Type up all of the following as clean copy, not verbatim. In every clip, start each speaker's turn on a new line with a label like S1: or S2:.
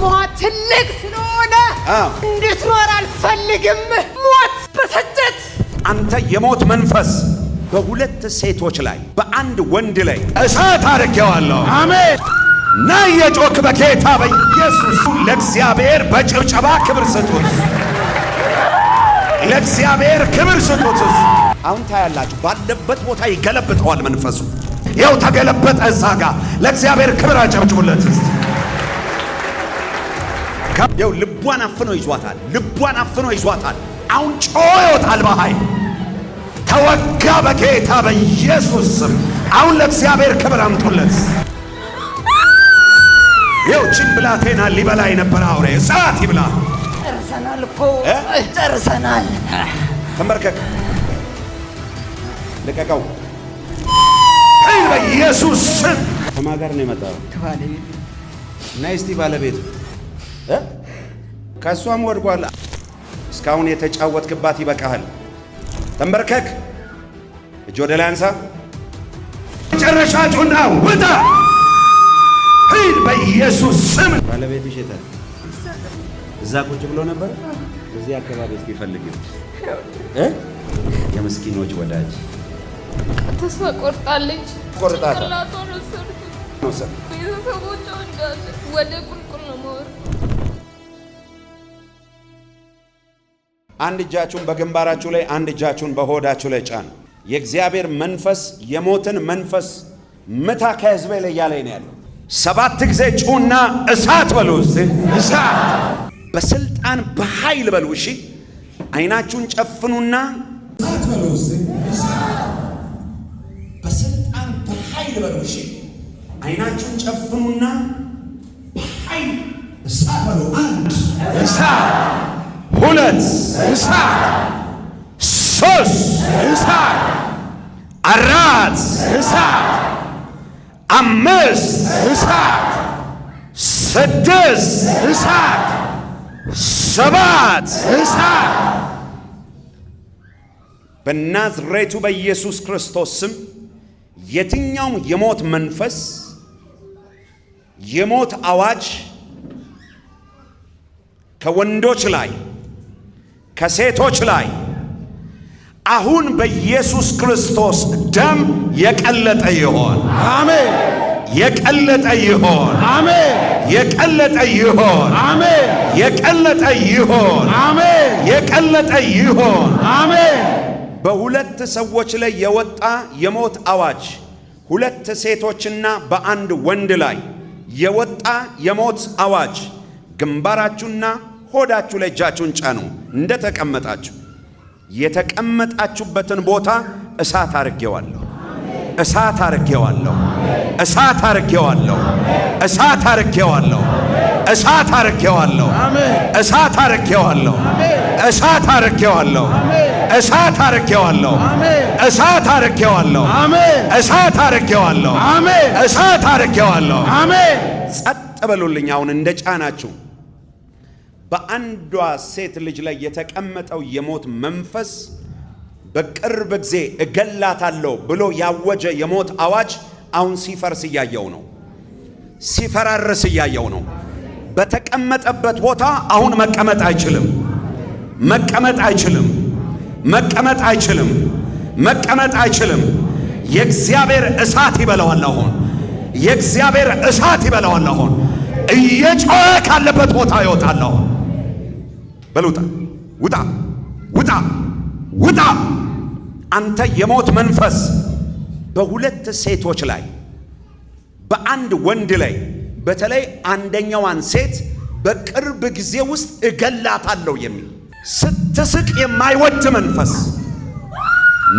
S1: ዓላማዋ ትልቅ ስለሆነ እንድትኖር አልፈልግም። ሞት በሰጨት
S2: አንተ የሞት መንፈስ በሁለት ሴቶች ላይ በአንድ ወንድ ላይ እሳት አድርጌዋለሁ።
S3: አሜን።
S2: ና የጮክ በጌታ በኢየሱስ ለእግዚአብሔር በጭብጨባ ክብር ስጡት። ለእግዚአብሔር ክብር ስጡት። አሁን ታያላችሁ ባለበት ቦታ ይገለብጠዋል መንፈሱ። ያው ተገለበጠ እዛ ጋር። ለእግዚአብሔር ክብር አጨብጭቡለት። ያው ልቧን አፍኖ ይዟታል። ልቧን አፍኖ ይዟታል። አሁን ጮህ ይወጣል በኃይል ተወጋ በጌታ በኢየሱስ ስም። አሁን ለእግዚአብሔር ክብር አምጡለት። ያው ቺን ብላቴና ሊበላ የነበረ አውሬ እሳት ይብላ።
S1: ጨርሰናል እኮ ጨርሰናል።
S2: ተንበርከክ፣ ልቀቀው በኢየሱስ ስም። ከማን ጋር ነው የመጣው?
S1: ከባለቤት
S2: እና እስቲ ባለቤት ከሷም ወድቋል። እስካሁን የተጫወትክባት ይበቃሃል። ተንበርከክ፣ እጅ ወደ ላይ አንሳ። መጨረሻ ጩና ውጣ። ሂድ በኢየሱስ ስም። ባለቤትሽ የት? እዛ ቁጭ ብሎ ነበር። እዚህ አካባቢ እስኪ ፈልግ። የምስኪኖች ወዳጅ
S4: ተስፋ ቆርጣለች።
S2: ቆርጣታ
S4: ነው ሰር ቤተሰቦቿ እንዳለ ወደ ቁልቁል ነው መወር።
S2: አንድ እጃችሁን በግንባራችሁ ላይ፣ አንድ እጃችሁን በሆዳችሁ ላይ ጫኑ። የእግዚአብሔር መንፈስ የሞትን መንፈስ ምታ ከህዝቤ ላይ ያለኝ ነው ያለው። 7 ጊዜ ጩና እሳት በሉ። እሳት በስልጣን በኃይል በሉ። እሺ አይናችሁን ጨፍኑና እሳት በሉ። በስልጣን በኃይል በሉ። እሺ አይናችሁን ጨፍኑና በኃይል እሳት በሉ። 1 እሳት፣ 2 እሳት፣ 3 እሳት፣ 4 እሳት፣ 5 እሳት፣ 6 እሳት፣ 7 እሳት። በናዝሬቱ በኢየሱስ ክርስቶስ ስም የትኛውም የሞት መንፈስ፣ የሞት አዋጅ ከወንዶች ላይ ከሴቶች ላይ አሁን በኢየሱስ ክርስቶስ ደም የቀለጠ ይሆን።
S3: አሜን።
S2: የቀለጠ ይሆን።
S3: አሜን።
S2: የቀለጠ ይሆን።
S3: አሜን።
S2: የቀለጠ ይሆን።
S3: አሜን።
S2: የቀለጠ ይሆን።
S3: አሜን።
S2: በሁለት ሰዎች ላይ የወጣ የሞት አዋጅ፣ 2 ሴቶችና በአንድ ወንድ ላይ የወጣ የሞት አዋጅ፣ ግንባራችሁና ሆዳችሁ ላይ እጃችሁን ጫኑ። እንደ ተቀመጣችሁ የተቀመጣችሁበትን ቦታ እሳት አርጌዋለሁ። እሳት አርጌዋለሁ። እሳት አርጌዋለሁ። እሳት አርጌዋለሁ። እሳት አርጌዋለሁ። እሳት አርጌዋለሁ። እሳት አርጌዋለሁ። እሳት አርጌዋለሁ። እሳት አርጌዋለሁ። እሳት አርጌዋለሁ። እሳት አርጌዋለሁ። ጸጥ በሉልኝ። አሁን እንደ ጫናችሁ በአንዷ ሴት ልጅ ላይ የተቀመጠው የሞት መንፈስ በቅርብ ጊዜ እገላታለሁ ብሎ ያወጀ የሞት አዋጅ አሁን ሲፈርስ እያየው ነው። ሲፈራርስ እያየው ነው። በተቀመጠበት ቦታ አሁን መቀመጥ አይችልም። መቀመጥ አይችልም። መቀመጥ አይችልም። መቀመጥ አይችልም። የእግዚአብሔር እሳት ይበላዋል። አሁን የእግዚአብሔር እሳት ይበላዋል። አሁን እየጮኸ ካለበት ቦታ ይወጣል። አሁን በሉታ ውጣ፣ ውጣ፣ ውጣ። አንተ የሞት መንፈስ በሁለት ሴቶች ላይ በአንድ ወንድ ላይ በተለይ አንደኛዋን ሴት በቅርብ ጊዜ ውስጥ እገላታለሁ የሚል ስትስቅ የማይወድ መንፈስ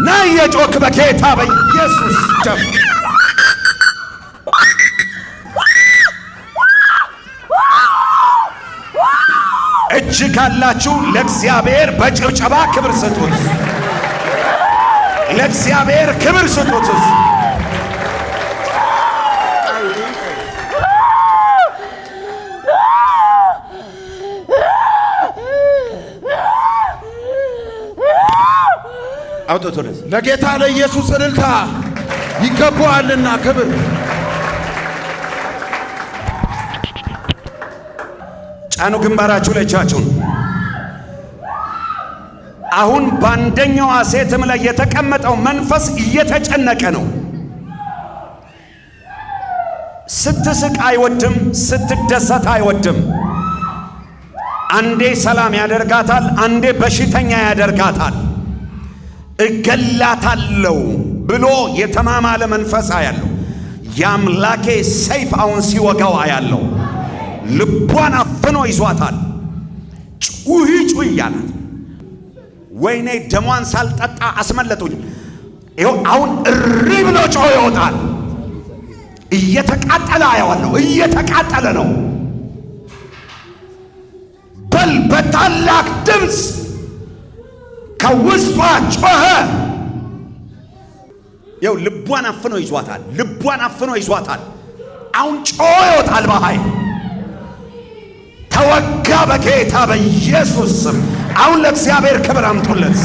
S2: ና የጮክ በጌታ በኢየሱስ ደም እጅ ካላችሁ ለእግዚአብሔር በጭብጨባ ክብር ስጡት። ለእግዚአብሔር ክብር ስጡት። አውጥቶ
S3: ለጌታ ለኢየሱስ እልልታ ይገባዋልና ክብር
S2: ጫኑ ግንባራችሁ ላይ እጃችሁን። አሁን በአንደኛዋ ሴትም ላይ የተቀመጠው መንፈስ እየተጨነቀ ነው። ስትስቅ አይወድም፣ ስትደሰት አይወድም። አንዴ ሰላም ያደርጋታል፣ አንዴ በሽተኛ ያደርጋታል። እገላታለሁ ብሎ የተማማለ መንፈስ አያለው። የአምላኬ ሰይፍ አሁን ሲወጋው አያለው። ልቧን አፍኖ ይዟታል። ጩሂ ጩሂ እያላት ወይኔ ደሟን ሳልጠጣ አስመለጡኝ። ይኸው አሁን እሪ ብሎ ጮሆ ይወጣል። እየተቃጠለ አየዋለሁ። እየተቃጠለ ነው። በል በታላቅ ድምፅ ከውስጧ ጮኸ። ይኸው ልቧን አፍኖ ይዟታል። ልቧን አፍኖ ይዟታል። አሁን ጮሆ ይወጣል በኃይል። ተወጋ በጌታ በኢየሱስ ስም። አሁን ለእግዚአብሔር ክብር አምጡለት።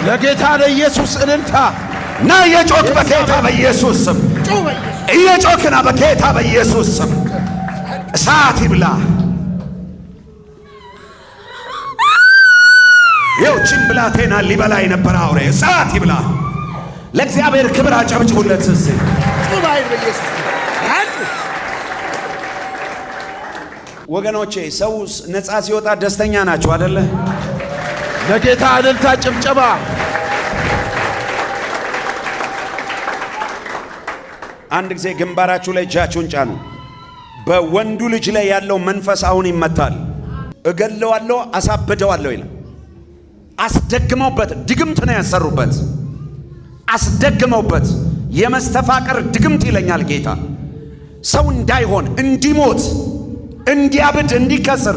S3: ለጌታ ለኢየሱስ እልልታ
S2: ና የጮክ በጌታ በኢየሱስ ስም እየጮክና በጌታ በኢየሱስ ስም እሳት ይብላ። ይህችን ብላቴና ሊበላ የነበረ አውሬ እሳት ይብላ። ለእግዚአብሔር ክብር አጨብጭቡለት። ወገኖቼ ሰው ነፃ ሲወጣ ደስተኛ ናቸው አደለ?
S3: ለጌታ እልልታ ጭብጨባ።
S2: አንድ ጊዜ ግንባራችሁ ላይ እጃችሁን ጫኑ። በወንዱ ልጅ ላይ ያለው መንፈስ አሁን ይመታል። እገለዋለሁ፣ አሳብደዋለሁ ይላል። አስደግመውበት ድግምት ነው ያሰሩበት። አስደግመውበት የመስተፋቀር ድግምት ይለኛል ጌታ። ሰው እንዳይሆን፣ እንዲሞት፣ እንዲያብድ፣ እንዲከስር፣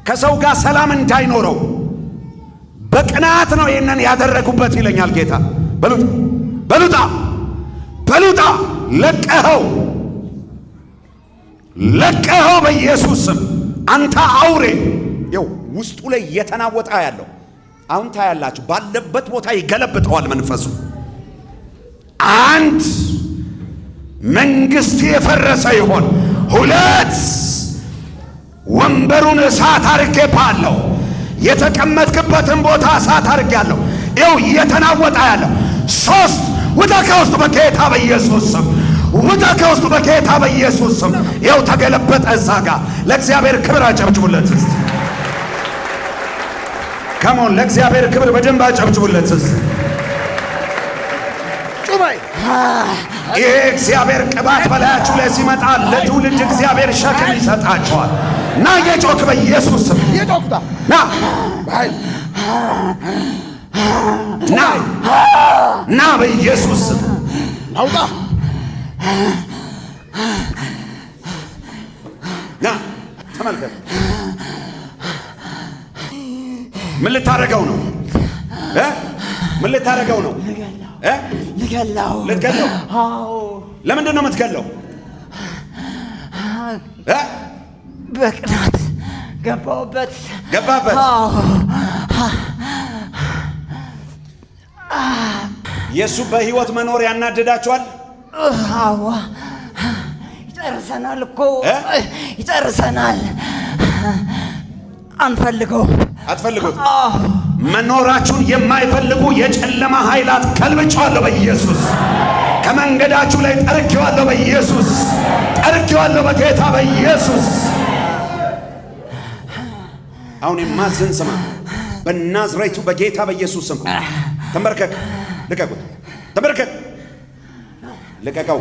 S2: ከሰው ጋር ሰላም እንዳይኖረው በቅናት ነው ይህንን ያደረጉበት ይለኛል ጌታ። በሉት በሉጣ በሉጣ ለቀኸው ለቀኸው በኢየሱስ ስም አንተ አውሬ። ይው ውስጡ ላይ የተናወጣ ያለው አሁን ታያላችሁ። ባለበት ቦታ ይገለብጠዋል መንፈሱ። አንድ መንግስት የፈረሰ ይሆን፣ ሁለት ወንበሩን እሳት አርጌብሃለሁ፣ የተቀመጥክበትን ቦታ እሳት አርጌያለሁ። ይው እየተናወጣ ያለው ሶስት ውጣ ከውስጥ በጌታ በኢየሱስ ስም ውጣ ከውስጥ በጌታ በኢየሱስ ስም። ይው ተገለበጠ እዛ ጋር። ለእግዚአብሔር ክብር አጨብጭቡለት። ከሞን ለእግዚአብሔር ክብር በደንብ አጨብጭቡለት። ይሄ እግዚአብሔር ቅባት በላያችሁ ላይ ሲመጣ ለትውልድ እግዚአብሔር ሸክም ይሰጣቸዋል። ና የጮክ በኢየሱስ ስም ና ና ና በኢየሱስ ስም አውጣ። ና ተመልከት። ምን ልታረገው ነው? ምን ልታረገው ነው? ልትገለው? ለምንድን ነው የምትገለው?
S1: በቅናት ገባበት።
S2: የእሱ በህይወት መኖር ያናድዳችኋል?
S1: አዎ ይጨርሰናል እኮ ይጨርሰናል። አንፈልገውም።
S2: አትፈልጉት? መኖራችሁን የማይፈልጉ የጨለማ ኃይላት ከልብጫዋለሁ በኢየሱስ። ከመንገዳችሁ ላይ ጠርጌዋለሁ በኢየሱስ። ጠርጌዋለሁ በጌታ በኢየሱስ። አሁን የማዝን ስማ፣ በናዝሬቱ በጌታ በኢየሱስ ስም ተንበርከክ። ልቀቁት። ተንበርከክ። ልቀቀው።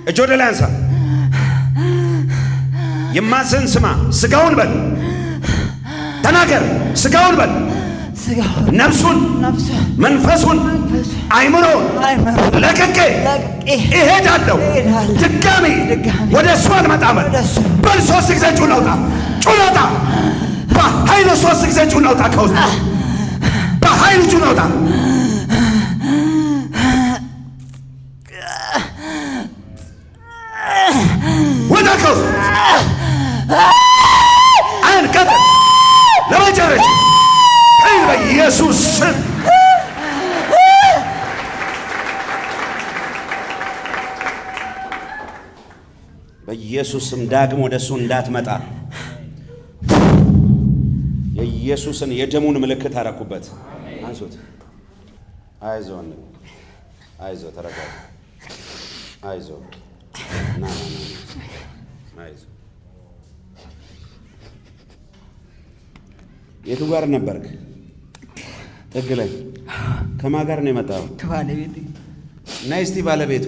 S2: እጅ ወደ ላይ አንሳ። የማዝን ስማ፣ ስጋውን በል ተናገር። ስጋውን በል፣ ነፍሱን፣ መንፈሱን፣ አይምሮውን ለቅቄ እሄዳለሁ። ድጋሚ ወደ እሱ አልመጣም። በል ሶስት ጊዜ ጩኸት አውጣ። ጩኸት አውጣ። በኃይል ሶስት ጊዜ ጩኸት አውጣ። ከውስጥ በኃይል ጩኸት አውጣ። ወደ ከውስጥ አንቀጥል ለመጨረሻ በኢየሱስ ስም። በኢየሱስ ስም ዳግም ወደ እሱ እንዳትመጣ የኢየሱስን የደሙን ምልክት አረኩበት። አንሱት። አይዞህ አይዞህ፣ ተረጋጋ። አይዞህ ና አይዞህ። የቱ ጋር ነበርክ? ጥግ ላይ። ከማን ጋር ነው የመጣው?
S1: ከባለቤቴ።
S2: ነይ እስቲ ባለቤቱ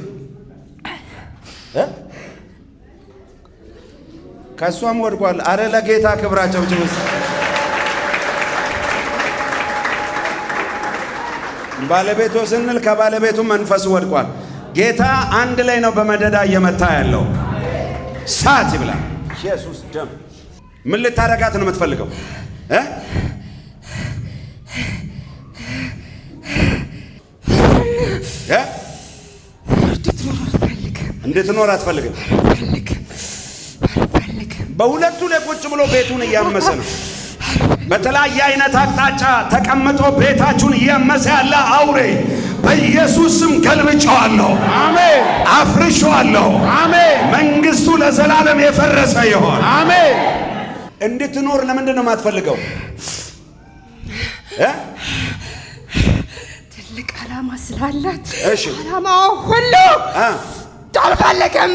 S2: ከሷም ወድቋል። አረ ለጌታ ክብራቸው ጭውስ ባለቤቱ ስንል ከባለቤቱ መንፈሱ ወድቋል። ጌታ አንድ ላይ ነው በመደዳ እየመታ ያለው። ሳት ይብላ። ኢየሱስ ደም። ምን ልታረጋት ነው የምትፈልገው? እንድትኖር አትፈልግም። በሁለቱ ላይ ቁጭ ብሎ ቤቱን እያመሰ ነው። በተለያየ አይነት አቅጣጫ ተቀምጦ ቤታችሁን እያመሰ ያለ አውሬ በኢየሱስ ስም ገልብጬዋለሁ። አሜን። አፍርሼዋለሁ። አሜን። መንግስቱ ለዘላለም የፈረሰ ይሆን። አሜን። እንድትኖር ለምንድን ነው የማትፈልገው?
S4: ትልቅ ዓላማ ስላላት።
S2: እሺ፣
S4: ዓላማው ሁሉ አልፈለገም።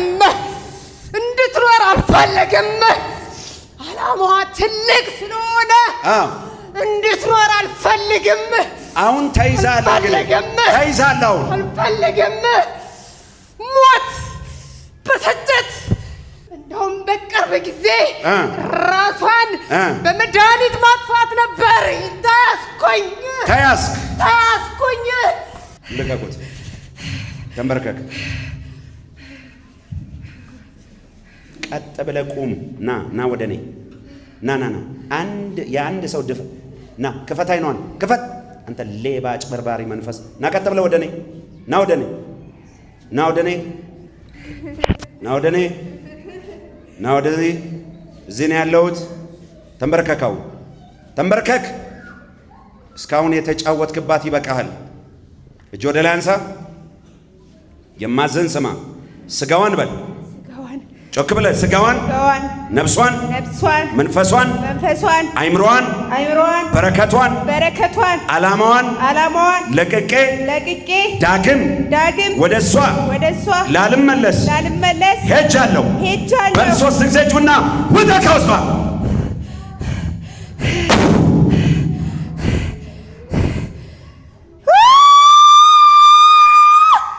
S4: እንድትኖር አልፈለገም። ዓላማዋ ትልቅ ስለሆነ እንድትኖር አልፈልግም።
S2: አሁን ተይዛለህ። ተይዛለህ። አሁን
S4: አልፈልግም። ሞት በሰጨት እንደውም በቅርብ ጊዜ ራሷን በመድኃኒት ማጥፋት ነበር። ተያዝኩኝ።
S2: ልቀቁት። ተንበርከክ። ቀጥ ብለህ ቁም። ና ወደ እኔ ና። የአንድ ሰው ድፍ ና። ክፈት፣ አይኗን ክፈት። አንተ ሌባ አጭበርባሪ መንፈስ ና። ቀጥ ብለህ ወደ እኔ ና። ወደ እኔ እዚህ ነው ያለሁት። ተንበርከክ። እስካሁን የተጫወትክባት ይበቃሃል። እጅ ወደ ላይ አንሳ። የማዘን ስማ። ስጋዋን በል። ጮክ ብለህ ስጋዋን፣ ነፍሷን፣ መንፈሷን፣ አይምሮዋን፣ በረከቷን፣ ዓላማዋን ለቅቄ ዳግም ወደ እሷ ላልመለስ ሄጃለሁ። በል ሦስት ጊዜ ጩና ውጣ ከውስጧ።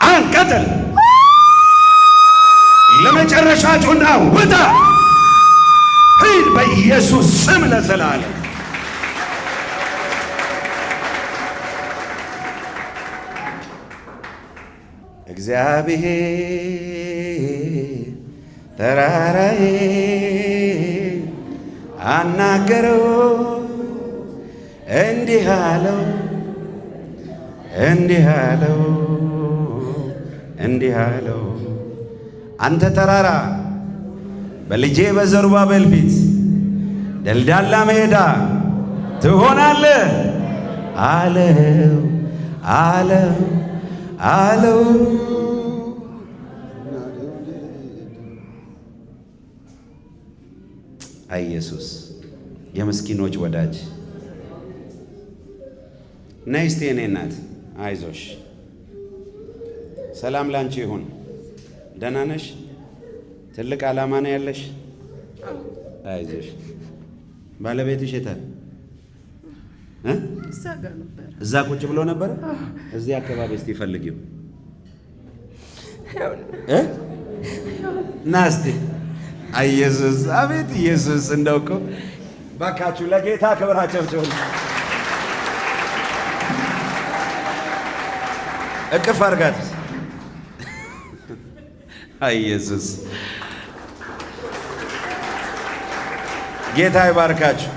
S2: አንቀጥል። ለመጨረሻ ጩና ውጣ። ሂድ በኢየሱስ ስም ለዘላለም። እግዚአብሔር ተራራዬ አናገረው እንዲህ አለው አንተ ተራራ በልጄ በዘሩባቤል ፊት ደልዳላ ሜዳ ትሆናለህ አለው። አይ ኢየሱስ የምስኪኖች ወዳጅ ነይ እስቲ የኔ እናት አይዞሽ። ሰላም ላንቺ ይሁን። ደህና ነሽ? ትልቅ ዓላማ ነው ያለሽ። አይዞሽ። ባለቤትሽ የታል? እዛ ቁጭ ብሎ ነበር። እዚህ አካባቢ እስቲ ፈልጊው ና እስቲ። አይ ኢየሱስ፣ አቤት ኢየሱስ። እንደው እኮ ባካችሁ ለጌታ ክብራቸው ጆል እቅፍ አድርጋት። አይ ኢየሱስ፣ ጌታ ይባርካችሁ።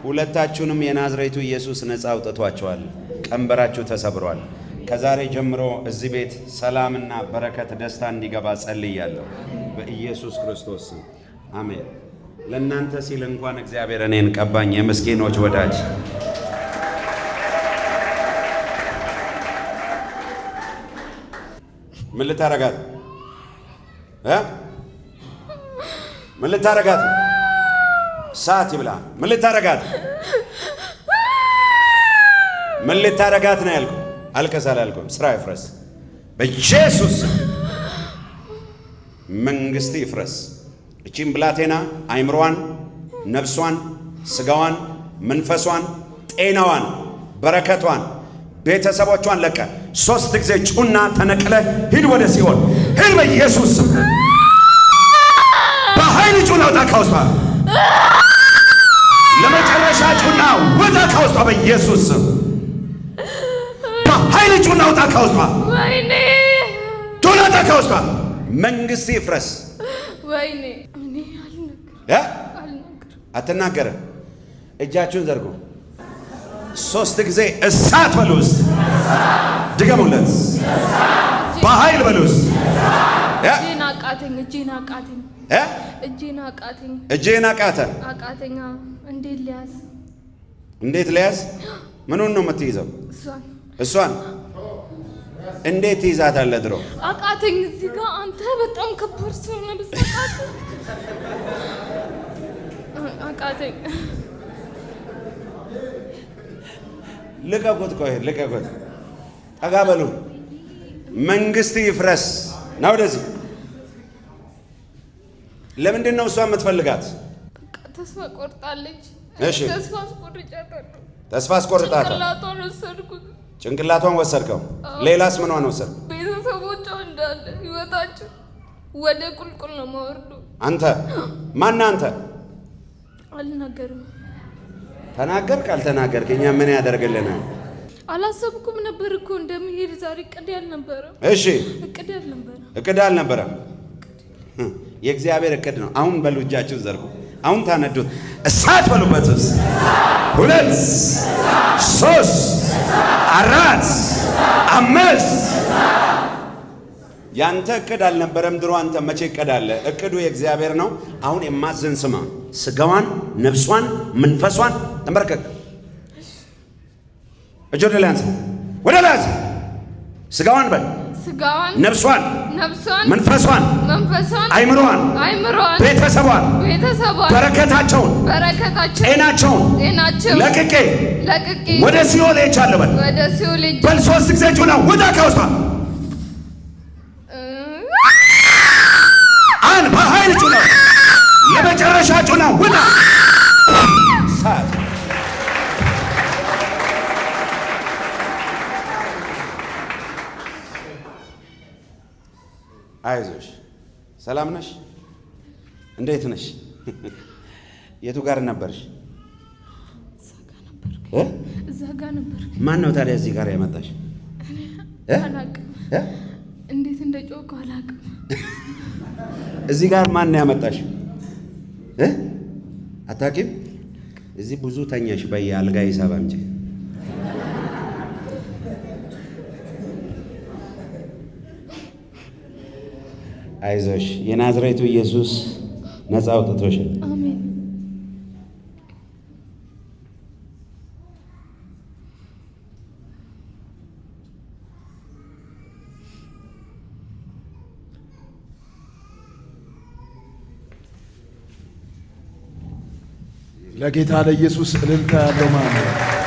S2: ሁለታችሁንም የናዝሬቱ ኢየሱስ ነፃ አውጥቷቸዋል። ቀንበራችሁ ተሰብሯል። ከዛሬ ጀምሮ እዚህ ቤት ሰላምና በረከት፣ ደስታ እንዲገባ ጸልያለሁ በኢየሱስ ክርስቶስ ስም አሜን። ለእናንተ ሲል እንኳን እግዚአብሔር እኔን ቀባኝ። የምስኪኖች ወዳጅ ምን ልታረጋት? ምን ልታረጋት? እሳት ይብላ። ምን ልታረጋት? ምን ልታረጋት ነው ያልኩ? አልቀስ አላልኩም። ስራ ይፍረስ በኢየሱስ መንግስት ይፍረስ። እቺም ብላቴና አይምሮዋን፣ ነፍሷን፣ ስጋዋን፣ መንፈሷን፣ ጤናዋን፣ በረከቷን፣ ቤተሰቦቿን ለቀ። 3 ጊዜ ጩና ተነቅለ ሂድ ወደ ሲኦል ሂድ በኢየሱስ ስም። በኃይል ጩና ውጣ ከውስጧ። ለመጨረሻ ጩና ውጣ ከውስጧ በኢየሱስ ስም። በኃይል ጩና ውጣ ከውስጧ።
S4: ወይኔ
S2: ጩና ውጣ ከውስጧ። መንግስት ይፍረስ።
S4: ወይኔ እኔ አልነግርም።
S2: አትናገርም። እጃችሁን ዘርጉ። 3 ጊዜ እሳት በሉ ውስጥ ድገሙለት። በኃይል በሉ ውስጥ
S4: እጄን አቃተኝ።
S2: እጄን አቃተ።
S4: አቃተኛ። እንዴት ሊያዝ?
S2: እንዴት ሊያዝ? ምኑን ነው የምትይዘው? እሷን እንዴት ትይዛታለህ? ድሮ
S4: አቃተኝ። እዚህ ጋር አንተ በጣም ከባድ ሰው ነህ። ብትሰቃት አቃተኝ።
S2: ልቀቁት። ቆይ ልቀቁት። ጠጋ በሉ። መንግስት ይፍረስ። ና ወደዚህ። ለምንድን ነው እሷ የምትፈልጋት?
S4: በቃ ተስፋ ቆርጣለች።
S2: እሺ
S4: ተስፋ አስቆርጫታለሁ።
S2: ተስፋ አስቆርጣታለሁ።
S4: ጭንቅላቷን ወሰድኩት።
S2: ጭንቅላቷን ወሰድከው። ሌላስ ምኗን ወሰድክ?
S4: ቤተሰቦቿ እንዳለ ህይወታቸው ወደ ቁልቁል ነው ማወርዱ።
S2: አንተ ማን? አንተ
S4: አልናገርም።
S2: ተናገርክ አልተናገርክ እኛ ምን ያደርግልናል?
S4: አላሰብኩም ነበር እኮ እንደምሄድ ዛሬ። እቅድ ያልነበረም።
S2: እሺ እቅድ አልነበረም። የእግዚአብሔር እቅድ ነው። አሁን በሉ እጃችሁን ዘርጉ። አሁን ታነዱት። እሳት በሉበት። 2 3 4 5 ያንተ እቅድ አልነበረም ድሮ። አንተ መቼ እቅድ አለ? እቅዱ የእግዚአብሔር ነው። አሁን የማዘን ስማ። ስጋዋን፣ ነፍሷን፣ መንፈሷን ተንበርከክ። እጅ ወደ ላይ አንሳ፣ ወደ ላይ አንሳ። ስጋዋን በል፣ ነፍሷን፣ መንፈሷን፣ አይምሮዋን፣ ቤተሰቧን፣ በረከታቸውን፣ ጤናቸውን ለቅቄ ወደ ሲኦል ሄጃለሁ በል። በል 3 ጊዜ ጩና ውጣ ከውስጧ። በኃይል ጩና፣ ለመጨረሻ ጩና ውጣ። አይዞሽ። ሰላም ነሽ? እንዴት ነሽ? የቱ ጋር ነበርሽ?
S4: እዛ ጋር ነበር።
S2: ማን ነው ታዲያ እዚህ ጋር ያመጣሽ?
S4: አላቅም። እንዴት እንደጮኩ አላቅም።
S2: እዚህ ጋር ማን ያመጣሽ? አታውቂም? እዚህ ብዙ ተኛሽ። በየአልጋ ሂሳብ አምጪ። አይዞሽ። የናዝሬቱ ኢየሱስ ነፃ አውጥቶሻል።
S4: አሜን።
S3: ለጌታ ለኢየሱስ እልልታ ያለው ማለት ነው።